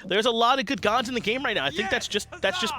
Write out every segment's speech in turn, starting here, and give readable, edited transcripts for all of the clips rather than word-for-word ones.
There's a lot of good gods in the game right now. I think that's just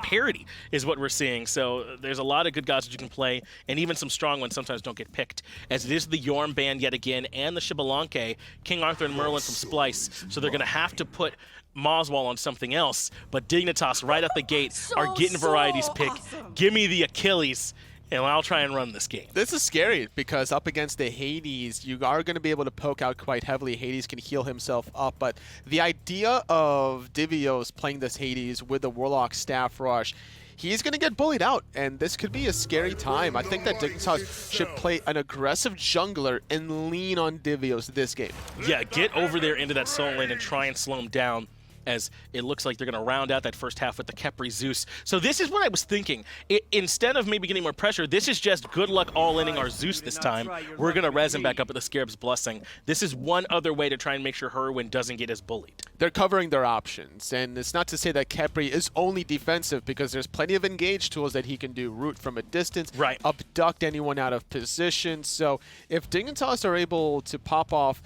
parity is what we're seeing. So there's a lot of good gods that you can play, and even some strong ones sometimes don't get picked. As it is the Yorm band yet again, and the Xbalanque, King Arthur and Merlin from Splyce. So they're going to have to put Moswal on something else. But Dignitas right out the gate are getting varieties pick. Awesome. Give me the Achilles, and I'll try and run this game. This is scary because up against the Hades, you are going to be able to poke out quite heavily. Hades can heal himself up, but the idea of Divios playing this Hades with the Warlock Staff Rush, he's going to get bullied out, and this could be a scary time. I think that Dignitas should play an aggressive jungler and lean on Divios this game. Yeah, get over there into that soul lane and try and slow him down, as it looks like they're going to round out that first half with the Khepri Zeus. So this is what I was thinking. Instead of maybe getting more pressure, this is just good luck all-inning our Zeus this time. We're going to res him back up at the Scarab's Blessing. This is one other way to try and make sure Hurriwind doesn't get as bullied. They're covering their options, and it's not to say that Khepri is only defensive, because there's plenty of engage tools that he can do. Root from a distance, right, abduct anyone out of position. So if Dignitas are able to pop off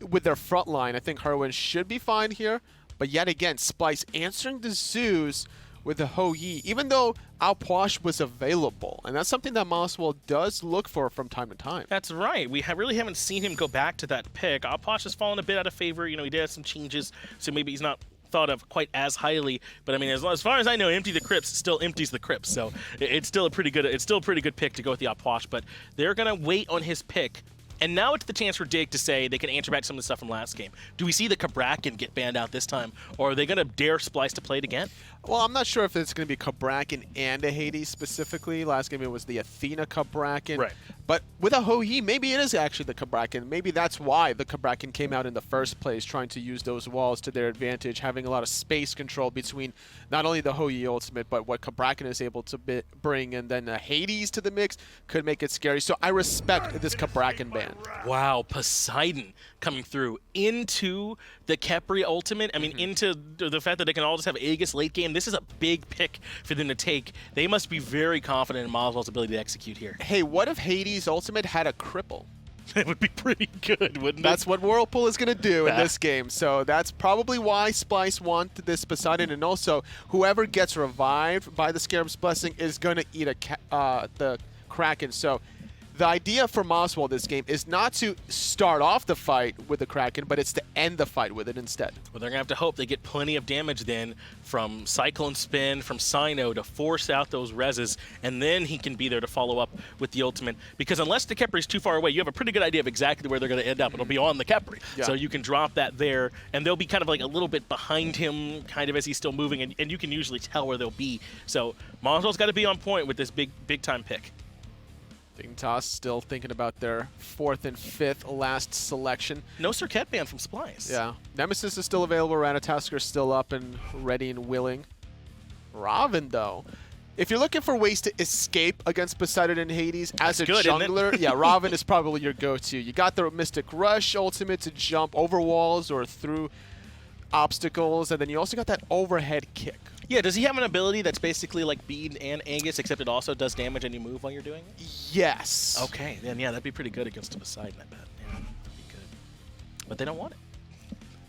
with their front line, I think Hurriwind should be fine here. But yet again, Splyce answering the Zeus with the Ho Yi, even though Alposh was available. And that's something that Moswal does look for from time to time. That's right. We really haven't seen him go back to that pick. Alposh has fallen a bit out of favor. You know, he did have some changes, so maybe he's not thought of quite as highly. But I mean, as far as I know, Empty the Crypts still empties the crypts. So it's still a pretty good pick to go with the Alposh. But they're going to wait on his pick. And now it's the chance for Dig to say they can answer back some of the stuff from last game. Do we see the Cabrakan get banned out this time, or are they going to dare Splyce to play it again? Well, I'm not sure if it's going to be Cabrakan and a Hades specifically. Last game it was the Athena Cabrakan. Right. But with a Ho Yi, maybe it is actually the Cabrakan. Maybe that's why the Cabrakan came out in the first place, trying to use those walls to their advantage, having a lot of space control between not only the Ho Yi ultimate, but what Cabrakan is able to bring, and then a Hades to the mix could make it scary. So I respect this Cabrakan ban. Wow, Poseidon coming through into the Khepri ultimate. I mean, into the fact that they can all just have Aegis late game. This is a big pick for them to take. They must be very confident in Moswal's ability to execute here. Hey, what if Hades ultimate had a cripple? It would be pretty good, wouldn't it? That's what Whirlpool is going to do in this game. So that's probably why Splyce wanted this Poseidon. And also, whoever gets revived by the Scarab's Blessing is going to eat the Kraken. So the idea for Moswal this game is not to start off the fight with the Kraken, but it's to end the fight with it instead. Well, they're going to have to hope they get plenty of damage then from CycloneSpin, from Cyno to force out those reses, and then he can be there to follow up with the ultimate. Because unless the Khepri is too far away, you have a pretty good idea of exactly where they're going to end up. It'll be on the Khepri. Yeah. So you can drop that there, and they'll be kind of like a little bit behind him, kind of as he's still moving, and you can usually tell where they'll be. So Moswal's got to be on point with this big-time pick. Dignitas still thinking about their 4th and 5th last selection. No Circuit ban from Splyce. Yeah. Nemesis is still available. Ratatasker's still up and ready and willing. Raven, though. If you're looking for ways to escape against Poseidon and Hades as a jungler, yeah, Raven is probably your go-to. You got the Mystic Rush ultimate to jump over walls or through obstacles, and then you also got that overhead kick. Yeah, does he have an ability that's basically like Bead and Aegis, except it also does damage and you move while you're doing it? Yes. Okay, then yeah, that'd be pretty good against a Poseidon, I bet. Yeah, that'd be good. But they don't want it.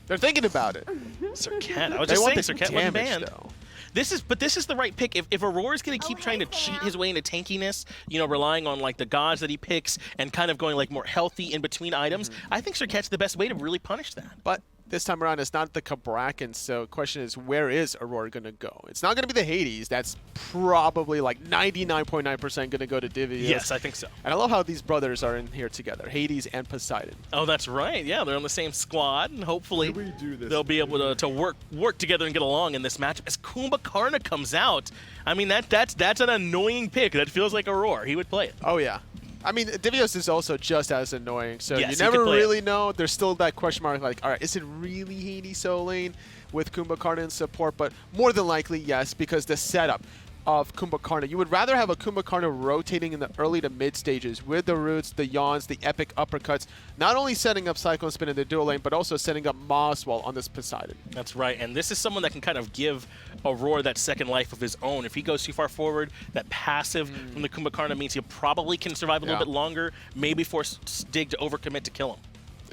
They're thinking about it. Circuit. I was just saying Circuit wasn't banned. Though. This is the right pick. If Aror is going to keep trying to cheat his way into tankiness, you know, relying on like the gods that he picks and kind of going like more healthy in between items, I think Circuit's the best way to really punish that. But this time around, it's not the Cabrakan, so the question is, where is Aror going to go? It's not going to be the Hades. That's probably like 99.9% going to go to Divios. Yes, I think so. And I love how these brothers are in here together, Hades and Poseidon. Oh, that's right. Yeah, they're on the same squad, and hopefully they'll be able to work together and get along in this matchup. As Kumbhakarna comes out, I mean, that's an annoying pick. That feels like Aror. He would play it. Oh, yeah. I mean, Divios is also just as annoying, so yes, you never really know. There's still that question mark, like, all right, is it really Hades solo lane with Kumbhakarna in support? But more than likely, yes, because the setup of Kumbhakarna, you would rather have a Kumbhakarna rotating in the early to mid stages with the roots, the yawns, the epic uppercuts, not only setting up CycloneSpin in the dual lane, but also setting up Moswal on this Poseidon. That's right, and this is someone that can kind of give Aror that second life of his own. If he goes too far forward, that passive from the Kumbhakarna means he probably can survive a little bit longer, maybe force Dig to overcommit to kill him.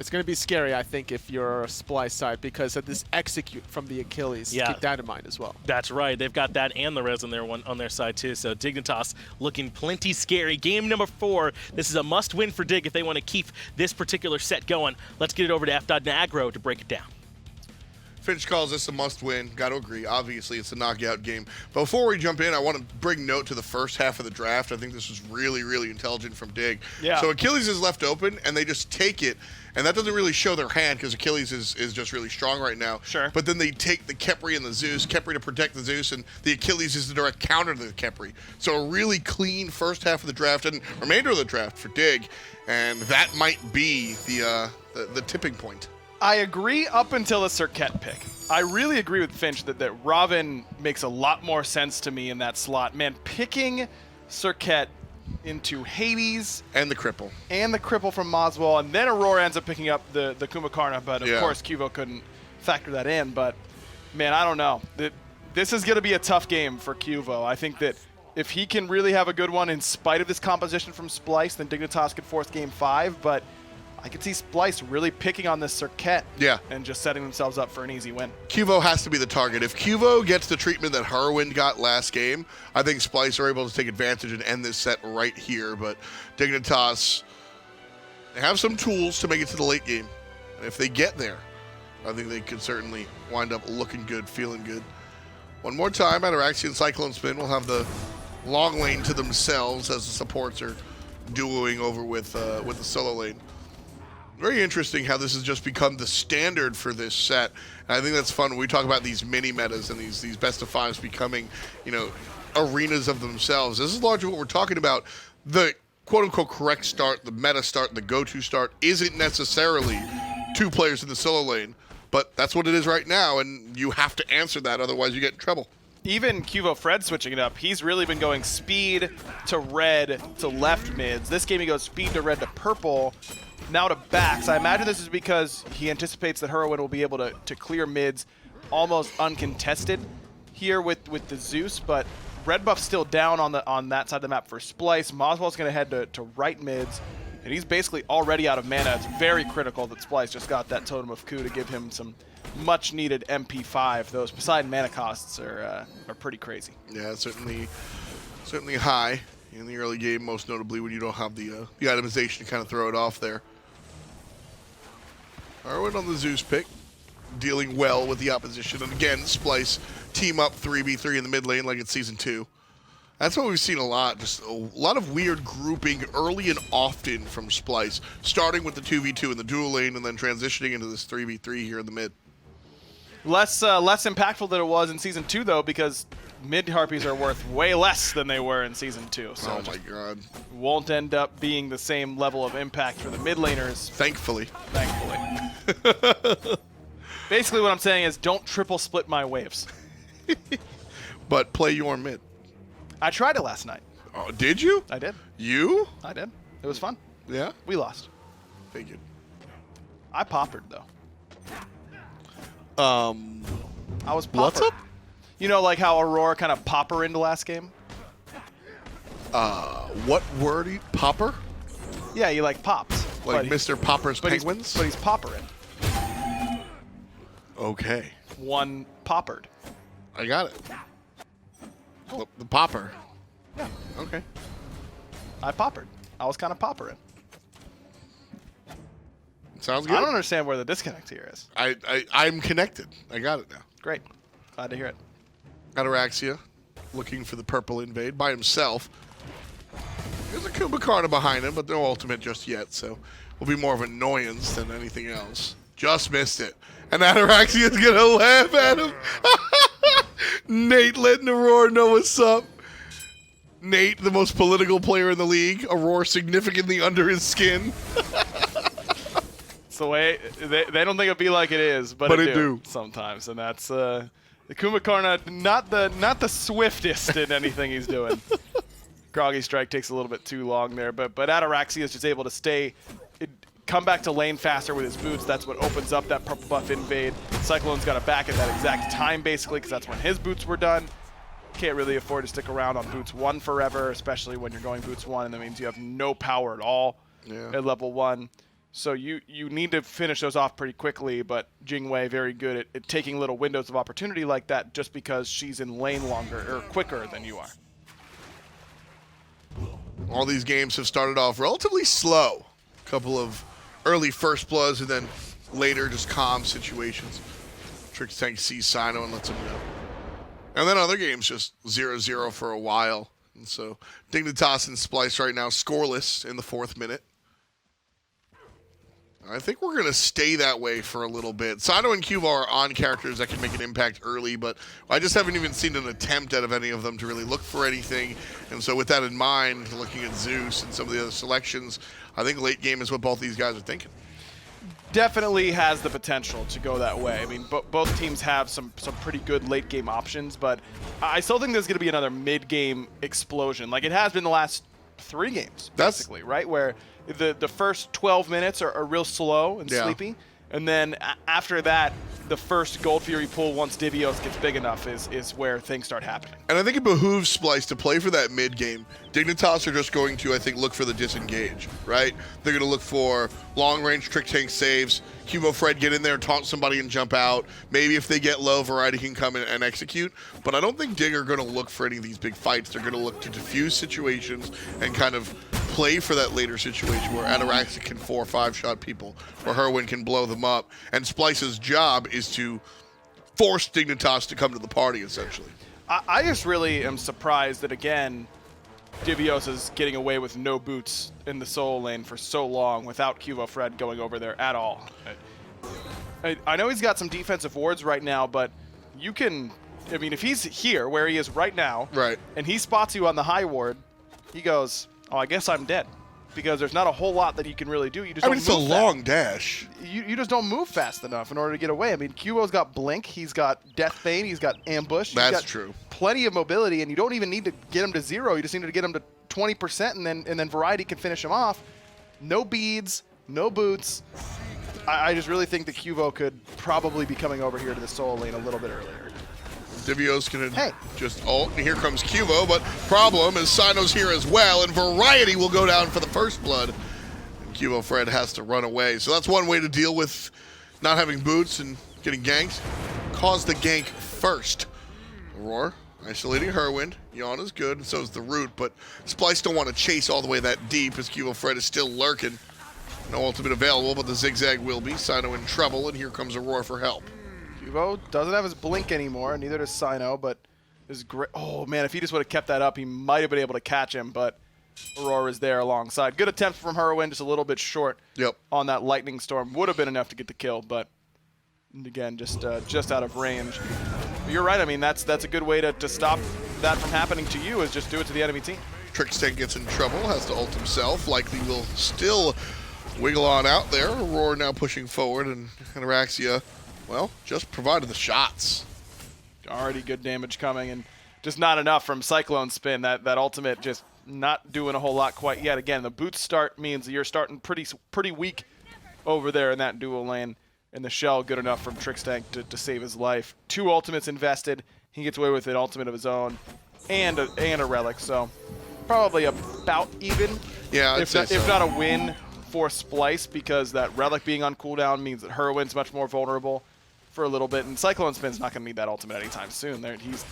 It's going to be scary, I think, if you're a Splyce side, because of this execute from the Achilles. Yeah. Keep that in mind as well. That's right. They've got that and the res on their side too. So Dignitas looking plenty scary. Game number 4. This is a must-win for Dig if they want to keep this particular set going. Let's get it over to F.Nagro to break it down. Finch calls this a must-win. Got to agree. Obviously, it's a knockout game. But before we jump in, I want to bring note to the first half of the draft. I think this was really, really intelligent from Dig. Yeah. So Achilles is left open, and they just take it. And that doesn't really show their hand because Achilles is just really strong right now. Sure. But then they take the Khepri and the Zeus, Khepri to protect the Zeus, and the Achilles is the direct counter to the Khepri. So a really clean first half of the draft and remainder of the draft for Dig. And that might be the tipping point. I agree up until the Serket pick. I really agree with Finch that Robin makes a lot more sense to me in that slot. Man, picking Serket into Hades And the cripple. and the cripple from Moswal, and then Aror ends up picking up the Kumakarna, but of Yeah. course Qvo couldn't factor that in. But man, I don't know. This is going to be a tough game for Qvo. I think that if he can really have a good one in spite of this composition from Splyce, then Dignitas could force game 5, but I could see Splyce really picking on this Serket and just setting themselves up for an easy win. Qvo has to be the target. If Qvo gets the treatment that Hurriwind got last game, I think Splyce are able to take advantage and end this set right here. But Dignitas, they have some tools to make it to the late game. And if they get there, I think they could certainly wind up looking good, feeling good. One more time, Ataraxia and CycloneSpin will have the long lane to themselves as the supports are duoing over with the solo lane. Very interesting how this has just become the standard for this set. And I think that's fun when we talk about these mini metas and these best of fives becoming, arenas of themselves. This is largely what we're talking about. The quote-unquote correct start, the meta start, the go-to start isn't necessarily 2 players in the solo lane, but that's what it is right now, and you have to answer that, otherwise you get in trouble. Even Qvofred switching it up, he's really been going speed to red to left mids. This game he goes speed to red to purple, now to backs. I imagine this is because he anticipates that Hurriwind will be able to clear mids almost uncontested here with the Zeus, but red buff's still down on that side of the map for Splyce. Moswal's going to head to right mids, and he's basically already out of mana. It's very critical that Splyce just got that Totem of Ku to give him some much-needed MP5. Those Poseidon mana costs are pretty crazy. Yeah, certainly high in the early game, most notably when you don't have the itemization to kind of throw it off there. Hurriwind on the Zeus pick, dealing well with the opposition. And again, Splyce team up 3v3 in the mid lane like it's Season 2. That's what we've seen a lot, just a lot of weird grouping early and often from Splyce, starting with the 2v2 in the dual lane and then transitioning into this 3v3 here in the mid. Less impactful than it was in Season 2, though, because mid-harpies are worth way less than they were in Season 2. So Oh my god. won't end up being the same level of impact for the mid laners, Thankfully. Basically what I'm saying is don't triple split my waves. But play your mid. I tried it last night. Oh, did you? I did. You? I did. It was fun. Yeah? We lost. Figured. I poppered, though. I was poppered. What's up? You know, like how Aror kind of popper into last game? What word? Popper? Yeah, he like pops. Like but Mr. Popper's but Penguins? But he's poppering. Okay. One poppered. I got it. The popper. Yeah. Okay. I poppered. I was kind of poppering. Sounds good. I don't understand where the disconnect here is. I'm connected. I got it now. Great. Glad to hear it. Ataraxia looking for the purple invade by himself. There's a Kumakarna behind him, but no ultimate just yet, so will be more of an annoyance than anything else. Just missed it. And Ataraxia's gonna laugh at him. Nate letting Aror know what's up. Nate, the most political player in the league. Aror significantly under his skin. It's the way they don't think it'd be like it is, but But it it do. sometimes, and that's the Kumakarna not the swiftest in anything he's doing. Groggy Strike takes a little bit too long there, but Ataraxia is just able to come back to lane faster with his boots. That's what opens up that purple buff invade. Cyclone's got to back at that exact time, basically, because that's when his boots were done. Can't really afford to stick around on boots 1 forever, especially when you're going boots 1, and that means you have no power at all at level 1. So you need to finish those off pretty quickly, but Jingwei very good at taking little windows of opportunity like that just because she's in lane longer or quicker than you are. All these games have started off relatively slow. A couple of early first bloods and then later just calm situations. Trixtank sees Cyno and lets him know. And then other games just 0-0 for a while. And so Dignitas and Splyce right now scoreless in the 4th minute. I think we're going to stay that way for a little bit. Cyno and Qvofred are on characters that can make an impact early, but I just haven't even seen an attempt out of any of them to really look for anything. And so with that in mind, looking at Zeus and some of the other selections, I think late game is what both these guys are thinking. Definitely has the potential to go that way. I mean, both teams have some pretty good late game options, but I still think there's going to be another mid-game explosion, like it has been the last 3 games, basically, right? Where the first 12 minutes are real slow and sleepy, and then after that, the first Gold Fury pool, once Divios gets big enough, is where things start happening. And I think it behooves Splyce to play for that mid-game. Dignitas are just going to, I think, look for the disengage, right? They're going to look for long-range Trixtank saves. Qvofred get in there, taunt somebody and jump out. Maybe if they get low, Variety can come in and execute. But I don't think Dig are going to look for any of these big fights. They're going to look to diffuse situations and kind of play for that later situation where Ataraxia can 4 or 5 shot people, where Hurriwind can blow them up. And Splyce's job is to force Dignitas to come to the party, essentially. I just really am surprised that, again, Divios is getting away with no boots in the solo lane for so long without Qvofred going over there at all. I know he's got some defensive wards right now, but you can, I mean, if he's here where he is right now, right, and he spots you on the high ward, he goes, oh, I guess I'm dead. Because there's not a whole lot that he can really do. You just it's a long dash. You just don't move fast enough in order to get away. I mean, Qvo's got Blink, he's got Death Bane, he's got Ambush. That's he's got true. Plenty of mobility, and you don't even need to get him to 0. You just need to get him to 20%, and then Variety can finish him off. No beads, no boots. I just really think that Qvo could probably be coming over here to the solo lane a little bit earlier. Divios gonna just ult, and here comes Qvo, but problem is Cyno's here as well, and Variety will go down for the first blood. And Qvofred has to run away. So that's one way to deal with not having boots and getting ganked. Cause the gank first. Aror isolating Hurriwind. Yawn is good, and so is the root, but Splyce don't want to chase all the way that deep as Qvofred is still lurking. No ultimate available, but the zigzag will be. Cyno in trouble, and here comes Aror for help. Qvo doesn't have his Blink anymore, neither does Cyno, but is great. Oh man, if he just would have kept that up, he might have been able to catch him, but Aror is there alongside. Good attempt from Hurriwind, just a little bit short on that Lightning Storm. Would have been enough to get the kill, but again, just out of range. But you're right, I mean, that's a good way to stop that from happening to you, is just do it to the enemy team. Trixtank gets in trouble, has to ult himself, likely will still wiggle on out there. Aror now pushing forward, and Ataraxia, well, just provided the shots. Already good damage coming, and just not enough from CycloneSpin. That ultimate just not doing a whole lot quite yet. Again, the boot start means that you're starting pretty weak over there in that dual lane, and the shell good enough from Trixtank to save his life. 2 ultimates invested. He gets away with an ultimate of his own and a relic, so probably about even. Yeah, if not a win for Splyce, because that relic being on cooldown means that Hurriwind's much more vulnerable for a little bit, and CycloneSpin's not going to need that ultimate anytime soon. He's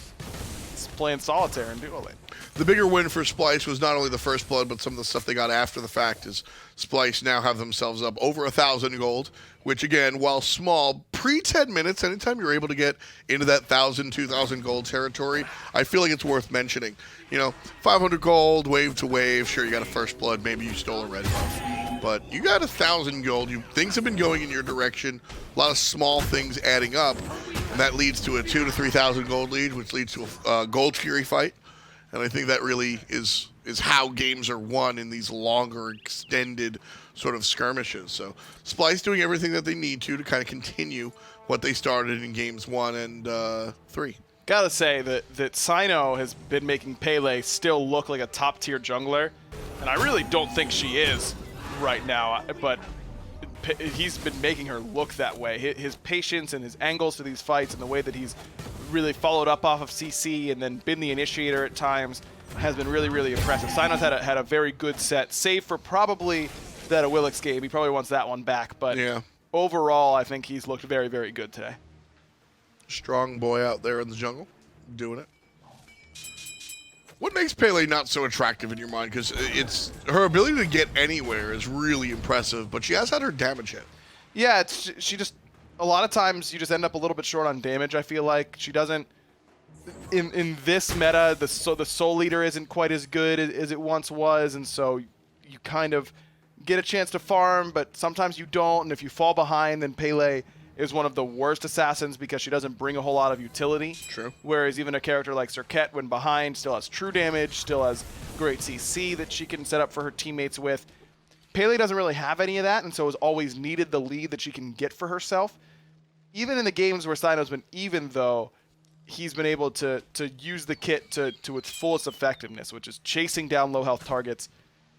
playing solitaire and dual lane. The bigger win for Splyce was not only the first blood, but some of the stuff they got after the fact. Is Splyce now have themselves up over 1,000 gold, which again, while small, pre-10 minutes, anytime you're able to get into that 1,000, 2,000 gold territory, I feel like it's worth mentioning. You know, 500 gold, wave to wave, sure, you got a first blood, maybe you stole a red buff, but you got 1,000 gold. Things have been going in your direction, a lot of small things adding up, and that leads to a 2,000 to 3,000 gold lead, which leads to a Gold Fury fight. And I think that really is how games are won in these longer, extended sort of skirmishes. So Splyce doing everything that they need to kind of continue what they started in games 1 and 3. Gotta say that Cyno has been making Pele still look like a top-tier jungler, and I really don't think she is right now, but he's been making her look that way. His patience and his angles to these fights and the way that he's really followed up off of CC and then been the initiator at times has been really, really impressive. Cyno's had a very good set, save for probably that a Willix game. He probably wants that one back. But Yeah. overall, I think he's looked very, very good today. Strong boy out there in the jungle, doing it. What makes Pele not so attractive in your mind? Because it's her ability to get anywhere is really impressive, but she has had her damage hit. Yeah, she just a lot of times you just end up a little bit short on damage. I feel like she doesn't. In this meta, the Soul Leader isn't quite as good as it once was, and so you kind of get a chance to farm, but sometimes you don't. And if you fall behind, then Pele is one of the worst assassins because she doesn't bring a whole lot of utility. True. Whereas even a character like Serket, when behind, still has true damage, still has great CC that she can set up for her teammates with. Pele doesn't really have any of that, and so has always needed the lead that she can get for herself. Even in the games where Cyno's been even, though, he's been able to use the kit to its fullest effectiveness, which is chasing down low health targets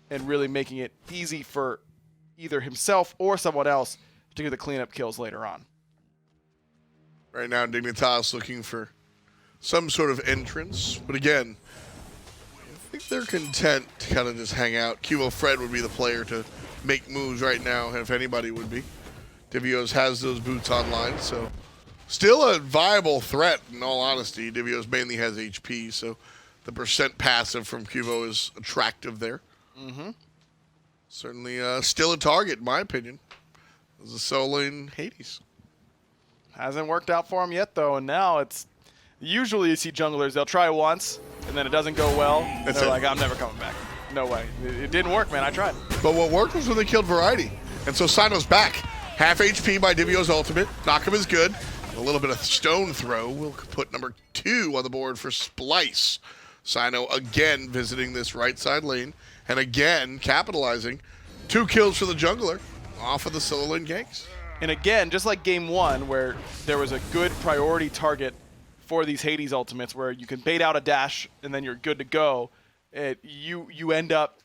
and really making it easy for either himself or someone else to get the cleanup kills later on. Right now, Dignitas looking for some sort of entrance, but again, I think they're content to kind of just hang out. Qvofred would be the player to make moves right now, if anybody would be. Divios has those boots online, so still a viable threat, in all honesty. Divios mainly has HP, so the percent passive from Qvo is attractive there. Mm-hmm. Certainly still a target, in my opinion. As a solo in Hades. Hasn't worked out for him yet, though, and now it's... Usually you see junglers, they'll try once, and then it doesn't go well, and they're like, I'm never coming back. No way. It didn't work, man. I tried. But what worked was when they killed Variety. And so Cyno's back. Half HP by Divio's ultimate. Knock him is good. A little bit of stone throw. We'll put number 2 on the board for Splyce. Cyno again visiting this right side lane. And again capitalizing. 2 kills for the jungler off of the solo lane ganks. And again, just like game 1, where there was a good priority target for these Hades ultimates, where you can bait out a dash and then you're good to go, you end up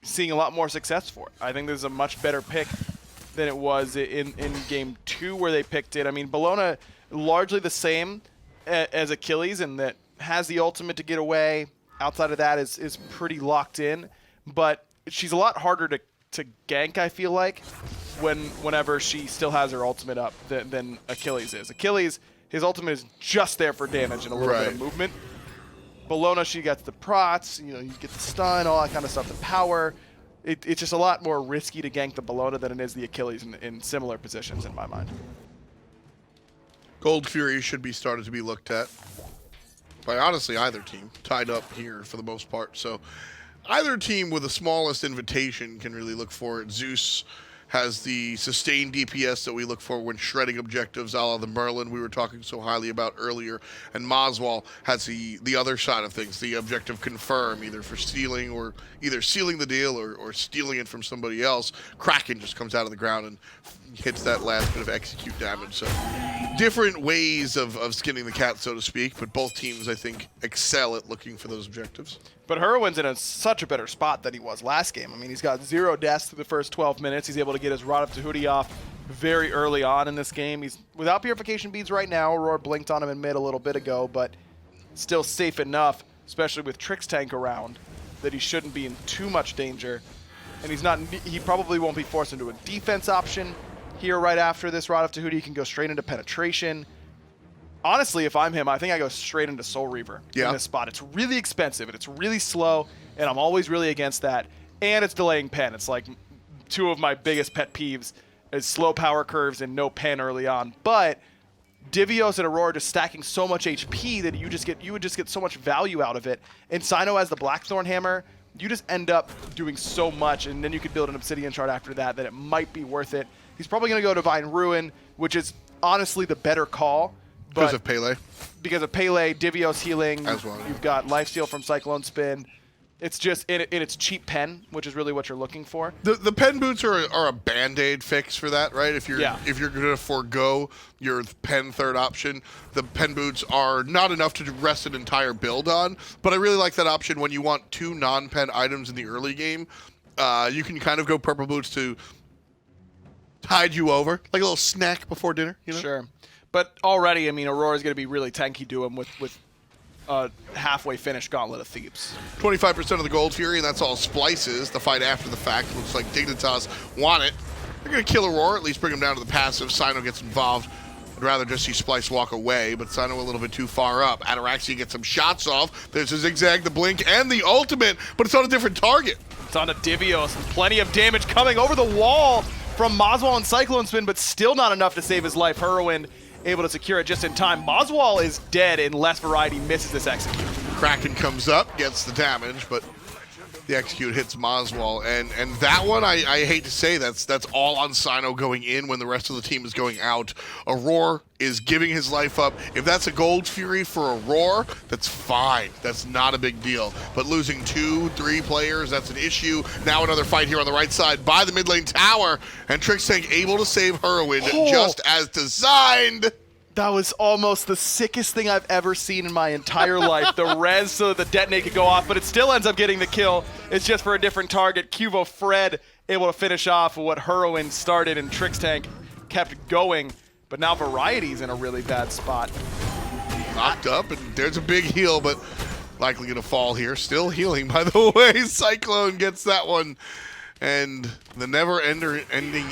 seeing a lot more success for it. I think this is a much better pick than it was in game 2 where they picked it. I mean, Bellona largely the same as Achilles, and that has the ultimate to get away. Outside of that is pretty locked in, but she's a lot harder to gank, I feel like, whenever she still has her ultimate up than Achilles is. Achilles, his ultimate is just there for damage and a little bit of movement. Bellona, she gets the prots, you get the stun, all that kind of stuff, the power. It's just a lot more risky to gank the Bellona than it is the Achilles in similar positions, in my mind. Gold Fury should be started to be looked at by honestly either team. Tied up here for the most part. So either team with the smallest invitation can really look for it. Zeus has the sustained DPS that we look for when shredding objectives, a la the Merlin we were talking so highly about earlier. And Moswal has the other side of things, the objective confirm, either for stealing or either sealing the deal or stealing it from somebody else. Kraken just comes out of the ground and hits that last bit of execute damage. So different ways of skinning the cat, so to speak, but both teams, I think, excel at looking for those objectives. But Hurriwind's in such a better spot than he was last game. I mean, he's got 0 deaths through the first 12 minutes. He's able to get his Rod of Tahuti off very early on in this game. He's without purification beads right now. Aror blinked on him in mid a little bit ago, but still safe enough, especially with Trixtank around, that he shouldn't be in too much danger. And he probably won't be forced into a defense option here right after this Rod of Tahuti. He can go straight into penetration. Honestly, if I'm him, I think I go straight into Soul Reaver in this spot. It's really expensive, and it's really slow, and I'm always really against that. And it's delaying pen. It's like 2 of my biggest pet peeves is slow power curves and no pen early on. But Divios and Aror just stacking so much HP that you would just get so much value out of it. And Cyno has the Blackthorn Hammer. You just end up doing so much, and then you could build an Obsidian Shard after that it might be worth it. He's probably going to go Divine Ruin, which is honestly the better call. Because of Pele. Because of Pele, Divios healing. As well. You've got Lifesteal from CycloneSpin. It's just, in its cheap pen, which is really what you're looking for. The pen boots are a band-aid fix for that, right? If you're going to forego your pen third option, the pen boots are not enough to rest an entire build on. But I really like that option when you want 2 non-pen items in the early game. You can kind of go purple boots to tide you over, like a little snack before dinner. Sure. But already, I mean, Aurora is going to be really tanky to him with a halfway finished Gauntlet of Thebes. 25% of the Gold Fury, and that's all Splyces. The fight after the fact. Looks like Dignitas want it. They're going to kill Aror, at least bring him down to the passive. Cyno gets involved. I'd rather just see Splyce walk away, but Cyno a little bit too far up. Ataraxia gets some shots off. There's a zigzag, the blink, and the ultimate, but it's on a different target. It's on to Divios, and plenty of damage coming over the wall from Moswal and CycloneSpin, but still not enough to save his life. Hurriwind able to secure it just in time. Moswal is dead unless Variety misses this execute. Kraken comes up, gets the damage, but the execute hits Moswal. And that one, I hate to say, that's all on Cyno going in when the rest of the team is going out. Aror is giving his life up. If that's a Gold Fury for Aror, that's fine. That's not a big deal. But losing 2-3 players, that's an issue. Now another fight here on the right side by the mid lane tower. And Trixtank able to save Hurriwind just as designed. That was almost the sickest thing I've ever seen in my entire life. The res so that the detonate could go off, but it still ends up getting the kill. It's just for a different target. Qvofred able to finish off what Hurriwind started, and Trixtank kept going. But now Variety's in a really bad spot. Knocked up, and there's a big heal, but likely going to fall here. Still healing, by the way. Cyclone gets that one. And the never-ending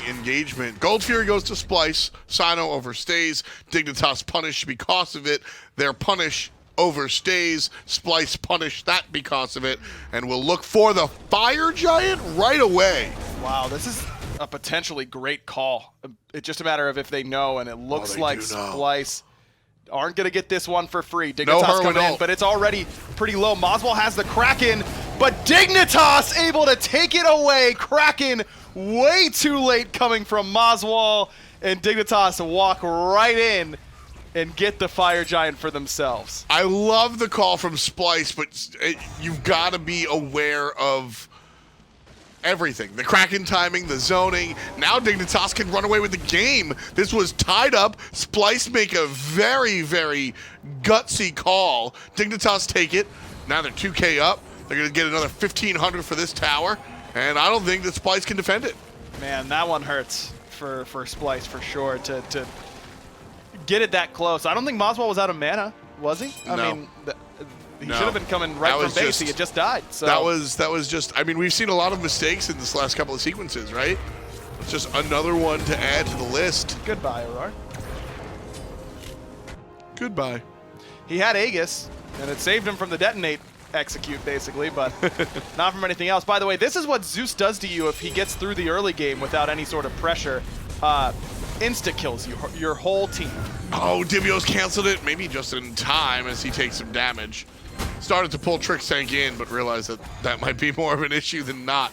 engagement. Gold Fury goes to Splyce. Cyno overstays. Dignitas punished because of it. Their punish overstays. Splyce punished that because of it. And we'll look for the Fire Giant right away. Wow, this is a potentially great call. It's just a matter of if they know, and it looks like Splyce aren't going to get this one for free. Dignitas coming in, but it's already pretty low. Moswal has the Kraken, but Dignitas able to take it away. Kraken way too late coming from Moswal, and Dignitas walk right in and get the Fire Giant for themselves. I love the call from Splyce, but you've got to be aware of everything. The Kraken timing, the zoning. Now Dignitas can run away with the game. This was tied up. Splyce make a very, very gutsy call. Dignitas take it. Now they're 2K up. They're going to get another 1,500 for this tower, and I don't think that Splyce can defend it. Man, that one hurts for Splyce for sure to get it that close. I don't think Moswal was out of mana, was he? No. I mean, he should have been coming right from base. He had just died. So that was just. I mean, we've seen a lot of mistakes in this last couple of sequences, right? It's just another one to add to the list. Goodbye, Aror. Goodbye. He had Aegis, and it saved him from the detonate execute, basically, but not from anything else. By the way, this is what Zeus does to you if he gets through the early game without any sort of pressure. Insta-kills your whole team. Oh, Divios canceled it, maybe just in time as he takes some damage. Started to pull Trixtank in, but realized that that might be more of an issue than not.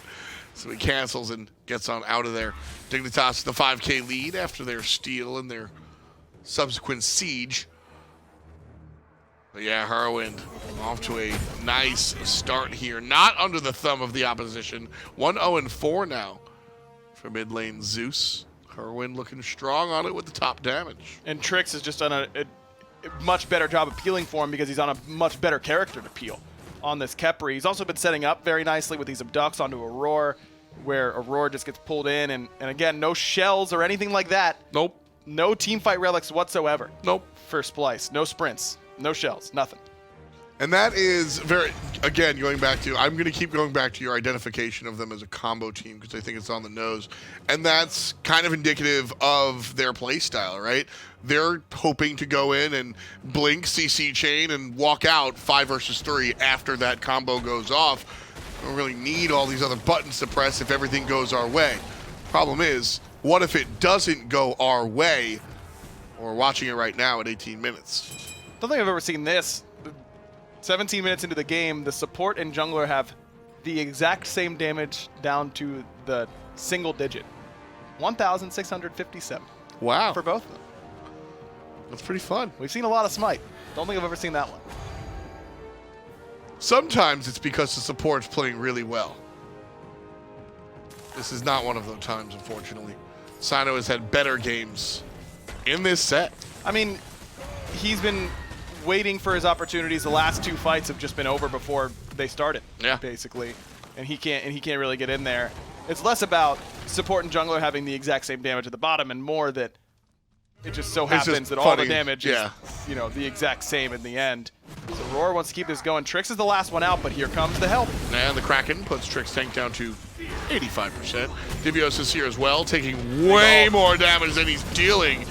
So he cancels and gets on out of there. Dignitas the 5K lead after their steal and their subsequent siege. But yeah, Hurriwind off to a nice start here. Not under the thumb of the opposition. 1-0-4 now for mid lane Zeus. Hurriwind looking strong on it with the top damage. And Trix has just done a much better job of peeling for him because he's on a much better character to peel on this Khepri. He's also been setting up very nicely with these abducts onto Aror, where Aror just gets pulled in. And again, no shells or anything like that. Nope. No teamfight relics whatsoever. Nope. For Splyce. No sprints. No shells. Nothing. And that is very, again, going back to, I'm going to keep going back to your identification of them as a combo team because I think it's on the nose. And that's kind of indicative of their play style, right? They're hoping to go in and blink, CC chain, and walk out 5 versus 3 after that combo goes off. We don't really need all these other buttons to press if everything goes our way. Problem is, what if it doesn't go our way? We're watching it right now at 18 minutes. Don't think I've ever seen this. 17 minutes into the game, the support and jungler have the exact same damage down to the single digit. 1,657. Wow. For both of them. That's pretty fun. We've seen a lot of Smite. Don't think I've ever seen that one. Sometimes it's because the support's playing really well. This is not one of those times, unfortunately. Cyno has had better games in this set. I mean, he's been waiting for his opportunities. The last 2 fights have just been over before they started, basically. And he can't really get in there. It's less about support and jungler having the exact same damage at the bottom and more that It just so It's just happens that all the funny. damage is, you know, the exact same in the end. So Roar wants to keep this going. Trix is the last one out, but here comes the help. And the Kraken puts Trixtank down to 85%. Divios is here as well, taking way more damage than he's dealing.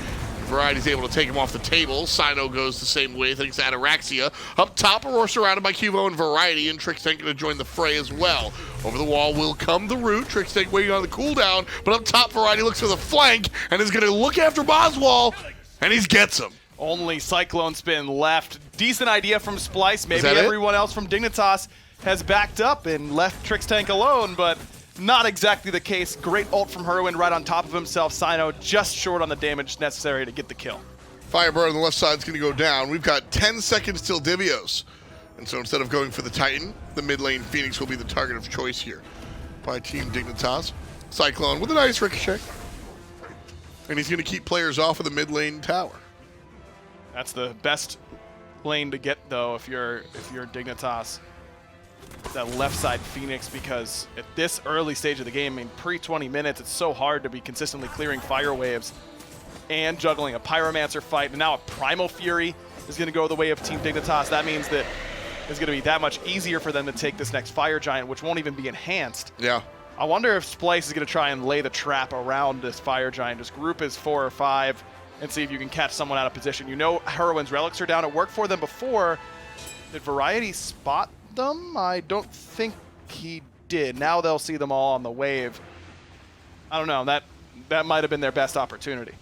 Variety's able to take him off the table. Cyno goes the same way, thanks to Ataraxia. Up top, Aror surrounded by Qvo and Variety, and Trixtank going to join the fray as well. Over the wall will come the root. Trixtank waiting on the cooldown, but up top, Variety looks for the flank and is going to look after Moswal, and he gets him. Only CycloneSpin left. Decent idea from Splyce. Maybe everyone else from Dignitas has backed up and left Trixtank alone, but not exactly the case. Great ult from Hurriwind right on top of himself. Cyno just short on the damage necessary to get the kill. Firebird on the left side is going to go down. We've got 10 seconds till Divios. And so instead of going for the Titan, the mid lane Phoenix will be the target of choice here by Team Dignitas. Cyclone with a nice ricochet. And he's going to keep players off of the mid lane tower. That's the best lane to get, though, if you're Dignitas. That left side Phoenix, because at this early stage of the game, I mean, pre-20 minutes, it's so hard to be consistently clearing fire waves and juggling a Pyromancer fight. And now a Primal Fury is going to go the way of Team Dignitas. That means that it's going to be that much easier for them to take this next Fire Giant, which won't even be enhanced. Yeah. I wonder if Splyce is going to try and lay the trap around this Fire Giant. Just group his 4 or 5 and see if you can catch someone out of position. You know Hurricwane's relics are down. It worked for them before. Did Variety spot them? I don't think he did. Now they'll see them all on the wave. I don't know. That might have been their best opportunity.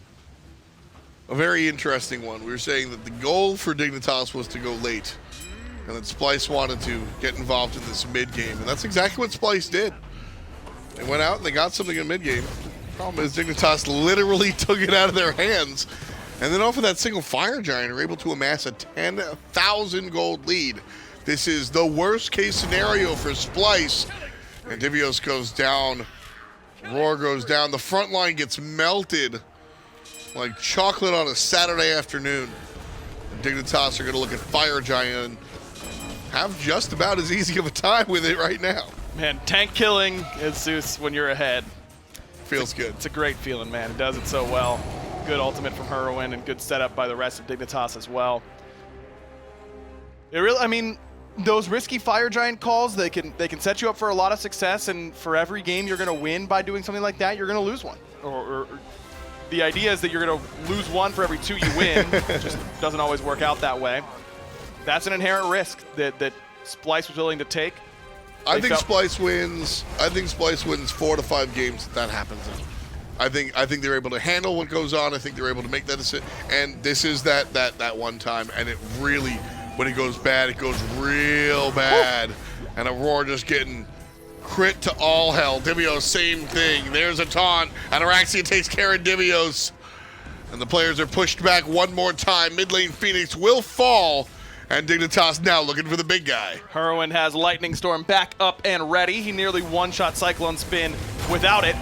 A very interesting one. We were saying that the goal for Dignitas was to go late, and that Splyce wanted to get involved in this mid game, and that's exactly what Splyce did. They went out and they got something in mid game. Problem is Dignitas literally took it out of their hands, and then off of that single Fire Giant are able to amass a 10,000 gold lead. This is the worst case scenario for Splyce, and Divios goes down. Roar goes down. The front line gets melted like chocolate on a Saturday afternoon. And Dignitas are going to look at Fire Giant and have just about as easy of a time with it right now. Man, tank killing is Zeus when you're ahead. Feels good. It's a great feeling, man. It does it so well. Good ultimate from Hurriwind and good setup by the rest of Dignitas as well. It really, I mean, those risky Fire Giant calls, they can set you up for a lot of success, and for every game you're going to win by doing something like that, you're going to lose one. Or the idea is that you're going to lose one for every 2 you win. It just doesn't always work out that way. That's an inherent risk that Splyce was willing to take. I think Splyce wins. I think Splyce wins 4 to 5 games that happens in. I think they're able to handle what goes on. I think they're able to make that decision. And this is that one time, and it really, when it goes bad, it goes real bad. And Aurora just getting crit to all hell. Divios, same thing. There's a taunt. Ataraxia takes care of Divios. And the players are pushed back one more time. Mid lane Phoenix will fall. And Dignitas now looking for the big guy. Hurriwind has Lightning Storm back up and ready. He nearly one-shot CycloneSpin without it.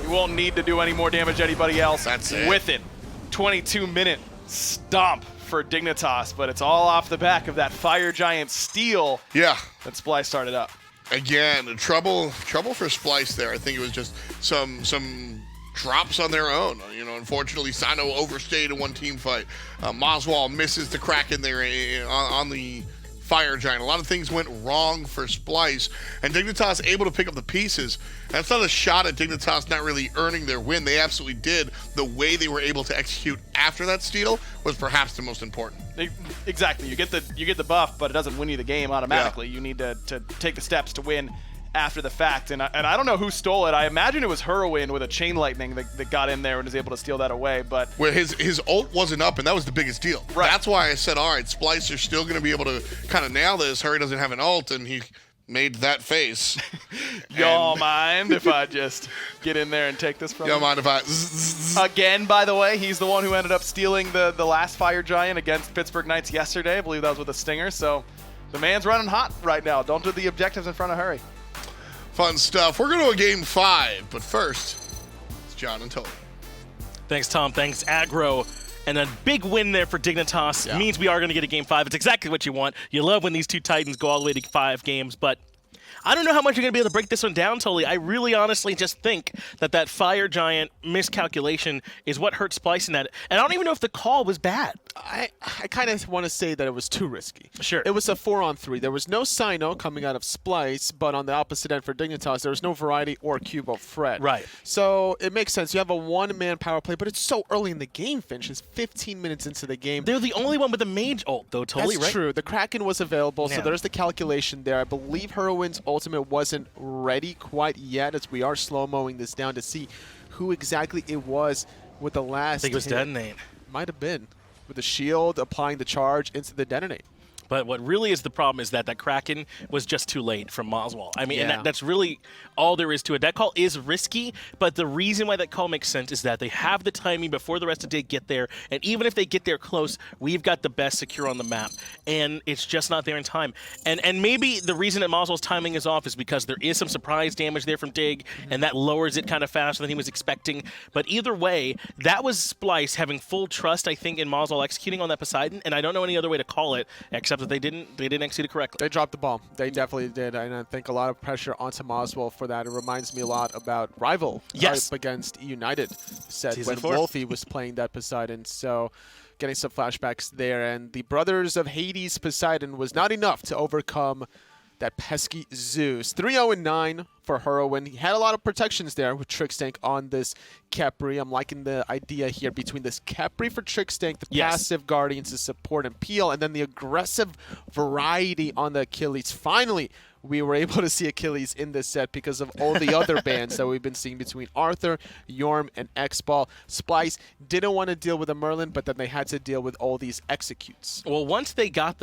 He won't need to do any more damage to anybody else. That's it. With it. 22-minute stomp for Dignitas, but it's all off the back of that Fire Giant steal Yeah. that Splyce started up. Again, trouble for Splyce there. I think it was just some drops on their own. You know, unfortunately, Cyno overstayed in one team fight. Moswal misses the Kraken there on the Fire Giant. A lot of things went wrong for Splyce, and Dignitas able to pick up the pieces. That's not a shot at Dignitas not really earning their win. They absolutely did. The way they were able to execute after that steal was perhaps the most important. Exactly. You get the buff, but it doesn't win you the game automatically. Yeah. You need to take the steps to win after the fact, and I don't know who stole it. I imagine it was Hurriwind with a chain lightning that got in there and was able to steal that away. But where his ult wasn't up, and that was the biggest deal. Right. That's why I said, all right, Splyce are still going to be able to kind of nail this. Hurry doesn't have an ult, and he made that face. Y'all mind if I just get in there and take this from him? Y'all mind if I... Again, by the way, he's the one who ended up stealing the last Fire Giant against Pittsburgh Knights yesterday. I believe that was with a stinger. So the man's running hot right now. Don't do the objectives in front of Hurry. Fun stuff. We're going to a game 5, but first, it's John and Tony. Thanks, Tom. Thanks, Aggro. And a big win there for Dignitas. Yeah. Means we are going to get a game 5. It's exactly what you want. You love when these two Titans go all the way to 5 games, but I don't know how much you're going to be able to break this one down totally. I really honestly just think that that Fire Giant miscalculation is what hurt Splyce in that. And I don't even know if the call was bad. I kind of want to say that it was too risky. Sure. It was a 4-on-3. There was no Cyno coming out of Splyce, but on the opposite end for Dignitas, there was no Variety or Qvofred. Right. So it makes sense. You have a one-man power play, but it's so early in the game, Finch. It's 15 minutes into the game. They're the only one with a mage ult, though, totally, That's right? true. The Kraken was available, so Yeah. there's the calculation there. I believe Hurriwind's ultimate wasn't ready quite yet, as we are slow-mowing this down to see who exactly it was with the last I think it was hit. Detonate. Might have been. With the shield, applying the charge into the Detonate. But what really is the problem is that Kraken was just too late from Moswal. I mean, Yeah. and that's really all there is to it. That call is risky, but the reason why that call makes sense is that they have the timing before the rest of the day get there, and even if they get there close, we've got the best secure on the map, and it's just not there in time. And maybe the reason that Moswal's timing is off is because there is some surprise damage there from Dig, and that lowers it kind of faster than he was expecting. But either way, that was Splyce having full trust, I think, in Moswal executing on that Poseidon, and I don't know any other way to call it except that they didn't execute it correctly. They dropped the ball. They definitely did, and I think a lot of pressure onto Moswal for that. It reminds me a lot about Rival Yes. up against United set Season when 4. Wolfie was playing that Poseidon. So getting some flashbacks there, and the Brothers of Hades Poseidon was not enough to overcome that pesky Zeus. 3-0-9 for Hurriwind. He had a lot of protections there with Trixtank on this Khepri. I'm liking the idea here between this Khepri for Trixtank, the Yes. passive Guardians to support and peel, and then the aggressive Variety on the Achilles. Finally, we were able to see Achilles in this set because of all the other bans that we've been seeing between Arthur, Yorm, and X-Ball. Splyce didn't want to deal with a Merlin, but then they had to deal with all these executes. Well, once they got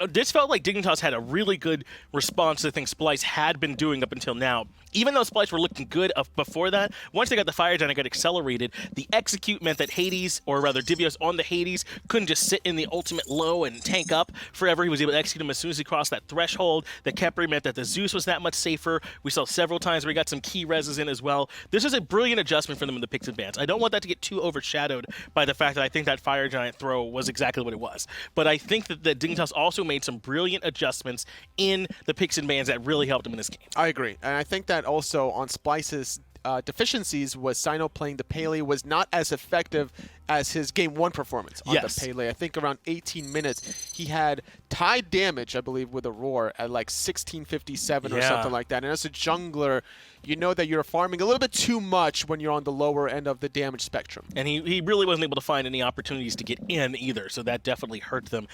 this felt like Dignitas had a really good response to the things Splyce had been doing up until now. Even though Splyce were looking good before that, once they got the Fire Giant and got accelerated, the execute meant that Hades, or rather Divios on the Hades, couldn't just sit in the ultimate low and tank up forever. He was able to execute him as soon as he crossed that threshold. The Khepri meant that the Zeus was that much safer. We saw several times where he got some key reses in as well. This is a brilliant adjustment for them in the picks advance. I don't want that to get too overshadowed by the fact that I think that Fire Giant throw was exactly what it was. But I think that Dignitas also made some brilliant adjustments in the picks and bans that really helped him in this game. I agree. And I think that also on Splyce's deficiencies was Cyno playing the Pele was not as effective as his Game 1 performance on Yes. the Pele. I think around 18 minutes, he had tied damage, I believe, with Aror at like 1657 or Yeah. something like that. And as a jungler, you know that you're farming a little bit too much when you're on the lower end of the damage spectrum. And he really wasn't able to find any opportunities to get in either, so that definitely hurt them.